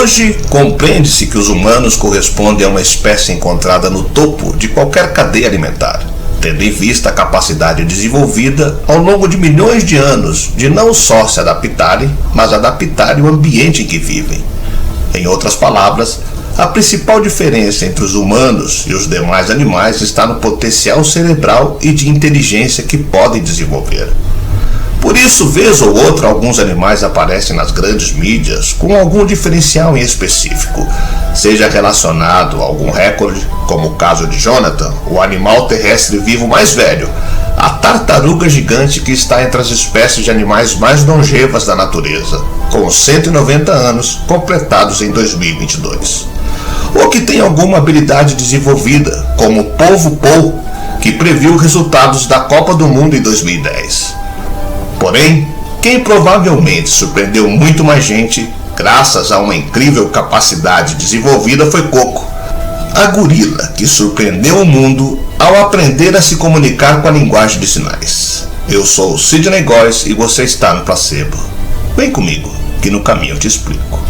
Hoje, compreende-se que os humanos correspondem a uma espécie encontrada no topo de qualquer cadeia alimentar, tendo em vista a capacidade desenvolvida ao longo de milhões de anos de não só se adaptarem, mas adaptarem o ambiente em que vivem. Em outras palavras, a principal diferença entre os humanos e os demais animais está no potencial cerebral e de inteligência que podem desenvolver. Por isso, vez ou outra, alguns animais aparecem nas grandes mídias com algum diferencial em específico, seja relacionado a algum recorde, como o caso de Jonathan, o animal terrestre vivo mais velho, a tartaruga gigante que está entre as espécies de animais mais longevas da natureza, com 190 anos completados em 2022. Ou que tem alguma habilidade desenvolvida, como o polvo Paul, que previu resultados da Copa do Mundo em 2010. Porém, quem provavelmente surpreendeu muito mais gente, graças a uma incrível capacidade desenvolvida, foi Coco, a gorila que surpreendeu o mundo ao aprender a se comunicar com a linguagem de sinais. Eu sou o Sidney Góes e você está no Placebo. Vem comigo, que no caminho eu te explico.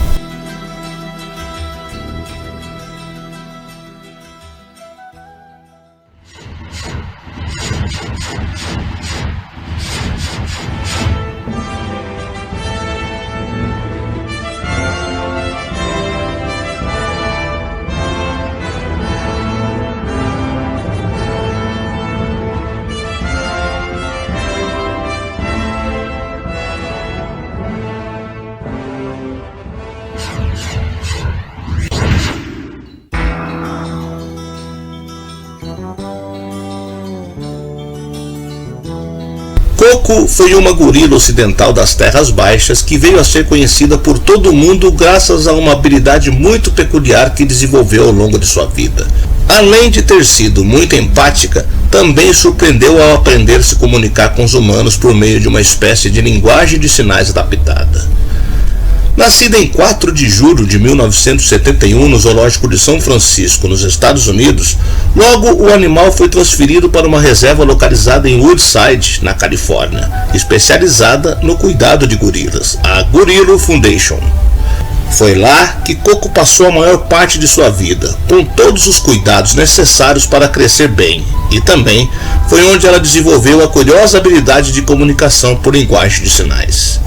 Coco foi uma gorila ocidental das Terras Baixas que veio a ser conhecida por todo o mundo graças a uma habilidade muito peculiar que desenvolveu ao longo de sua vida. Além de ter sido muito empática, também surpreendeu ao aprender a se comunicar com os humanos por meio de uma espécie de linguagem de sinais adaptada. Nascida em 4 de julho de 1971 no Zoológico de São Francisco, nos Estados Unidos, logo o animal foi transferido para uma reserva localizada em Woodside, na Califórnia, especializada no cuidado de gorilas, a Gorilla Foundation. Foi lá que Coco passou a maior parte de sua vida, com todos os cuidados necessários para crescer bem, e também foi onde ela desenvolveu a curiosa habilidade de comunicação por linguagem de sinais.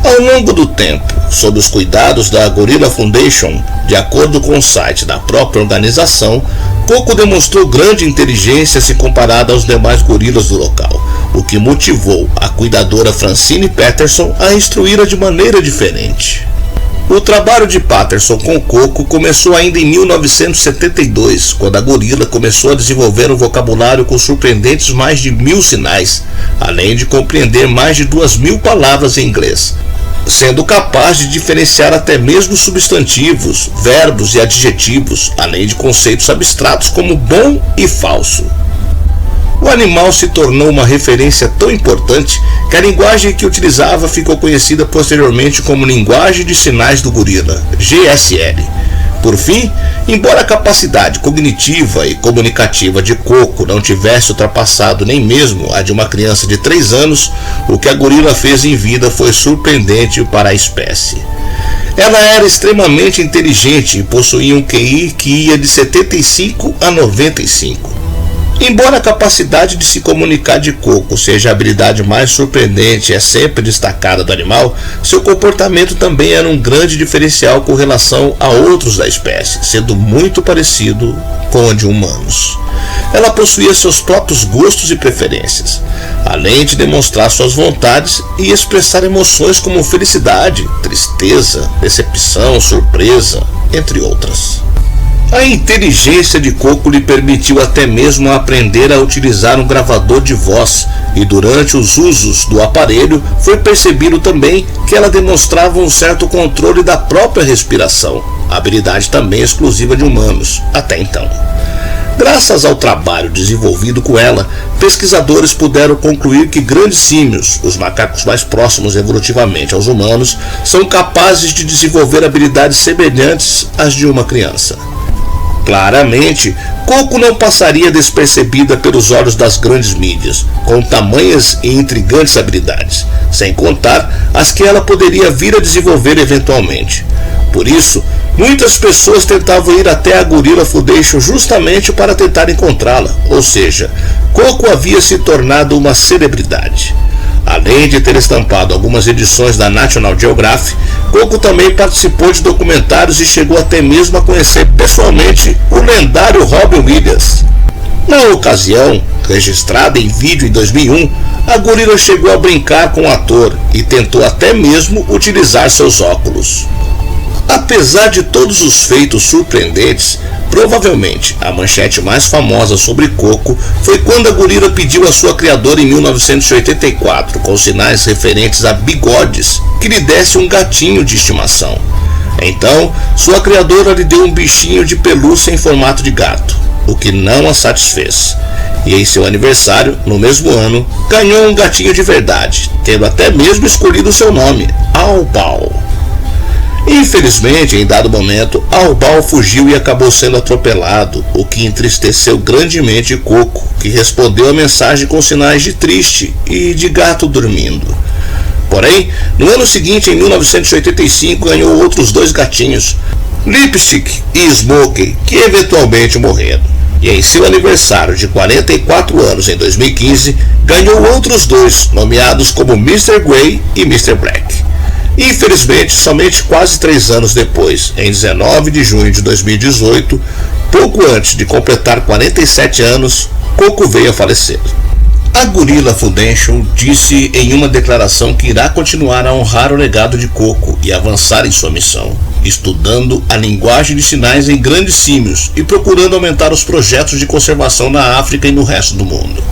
Ao longo do tempo, sob os cuidados da Gorilla Foundation, de acordo com o site da própria organização, Coco demonstrou grande inteligência se comparada aos demais gorilas do local, o que motivou a cuidadora Francine Patterson a instruí-la de maneira diferente. O trabalho de Patterson com Coco começou ainda em 1972, quando a gorila começou a desenvolver um vocabulário com surpreendentes mais de 1000 sinais, além de compreender mais de 2000 palavras em inglês, sendo capaz de diferenciar até mesmo substantivos, verbos e adjetivos, além de conceitos abstratos como bom e falso. O animal se tornou uma referência tão importante que a linguagem que utilizava ficou conhecida posteriormente como Linguagem de Sinais do Gorila, GSL. Por fim, embora a capacidade cognitiva e comunicativa de Coco não tivesse ultrapassado nem mesmo a de uma criança de 3 anos, o que a gorila fez em vida foi surpreendente para a espécie. Ela era extremamente inteligente e possuía um QI que ia de 75 a 95. Embora a capacidade de se comunicar de Coco seja a habilidade mais surpreendente e é sempre destacada do animal, seu comportamento também era um grande diferencial com relação a outros da espécie, sendo muito parecido com o de humanos. Ela possuía seus próprios gostos e preferências, além de demonstrar suas vontades e expressar emoções como felicidade, tristeza, decepção, surpresa, entre outras. A inteligência de Coco lhe permitiu até mesmo aprender a utilizar um gravador de voz, e durante os usos do aparelho foi percebido também que ela demonstrava um certo controle da própria respiração, habilidade também exclusiva de humanos, até então. Graças ao trabalho desenvolvido com ela, pesquisadores puderam concluir que grandes símios, os macacos mais próximos evolutivamente aos humanos, são capazes de desenvolver habilidades semelhantes às de uma criança. Claramente, Coco não passaria despercebida pelos olhos das grandes mídias, com tamanhas e intrigantes habilidades, sem contar as que ela poderia vir a desenvolver eventualmente. Por isso, muitas pessoas tentavam ir até a Gorilla Foundation justamente para tentar encontrá-la, ou seja, Coco havia se tornado uma celebridade. Além de ter estampado algumas edições da National Geographic, Coco também participou de documentários e chegou até mesmo a conhecer pessoalmente o lendário Robin Williams. Na ocasião, registrada em vídeo em 2001, a gorila chegou a brincar com o ator e tentou até mesmo utilizar seus óculos. Apesar de todos os feitos surpreendentes, provavelmente a manchete mais famosa sobre Coco foi quando a gorila pediu à sua criadora em 1984, com sinais referentes a bigodes, que lhe desse um gatinho de estimação. Então, sua criadora lhe deu um bichinho de pelúcia em formato de gato, o que não a satisfez. E em seu aniversário, no mesmo ano, ganhou um gatinho de verdade, tendo até mesmo escolhido seu nome, Albal. Infelizmente, em dado momento, Albal fugiu e acabou sendo atropelado, o que entristeceu grandemente Coco, que respondeu a mensagem com sinais de triste e de gato dormindo. Porém, no ano seguinte, em 1985, ganhou outros 2 gatinhos, Lipstick e Smokey, que eventualmente morreram. E em seu aniversário de 44 anos, em 2015, ganhou outros 2, nomeados como Mr. Grey e Mr. Black. Infelizmente, somente quase 3 anos depois, em 19 de junho de 2018, pouco antes de completar 47 anos, Coco veio a falecer. A Gorilla Foundation disse em uma declaração que irá continuar a honrar o legado de Coco e avançar em sua missão, estudando a linguagem de sinais em grandes símios e procurando aumentar os projetos de conservação na África e no resto do mundo.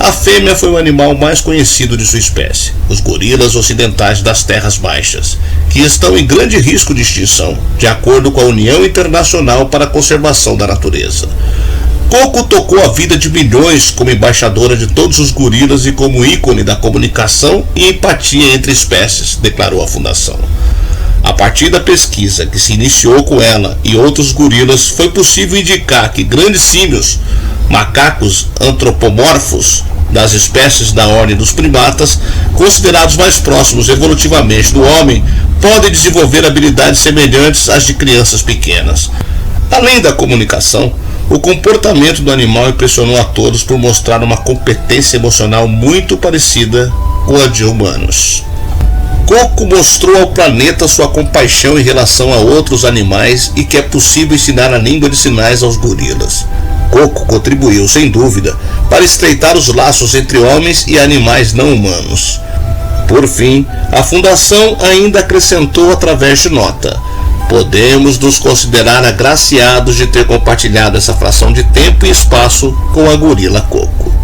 A fêmea foi o animal mais conhecido de sua espécie, os gorilas ocidentais das terras baixas, que estão em grande risco de extinção, de acordo com a União Internacional para a Conservação da Natureza. Coco tocou a vida de milhões como embaixadora de todos os gorilas e como ícone da comunicação e empatia entre espécies, declarou a fundação. A partir da pesquisa que se iniciou com ela e outros gorilas, foi possível indicar que grandes símios, macacos antropomorfos das espécies da ordem dos primatas, considerados mais próximos evolutivamente do homem, podem desenvolver habilidades semelhantes às de crianças pequenas. Além da comunicação, o comportamento do animal impressionou a todos por mostrar uma competência emocional muito parecida com a de humanos. Coco mostrou ao planeta sua compaixão em relação a outros animais e que é possível ensinar a língua de sinais aos gorilas. Coco contribuiu, sem dúvida, para estreitar os laços entre homens e animais não humanos. Por fim, a Fundação ainda acrescentou através de nota: podemos nos considerar agraciados de ter compartilhado essa fração de tempo e espaço com a gorila Coco.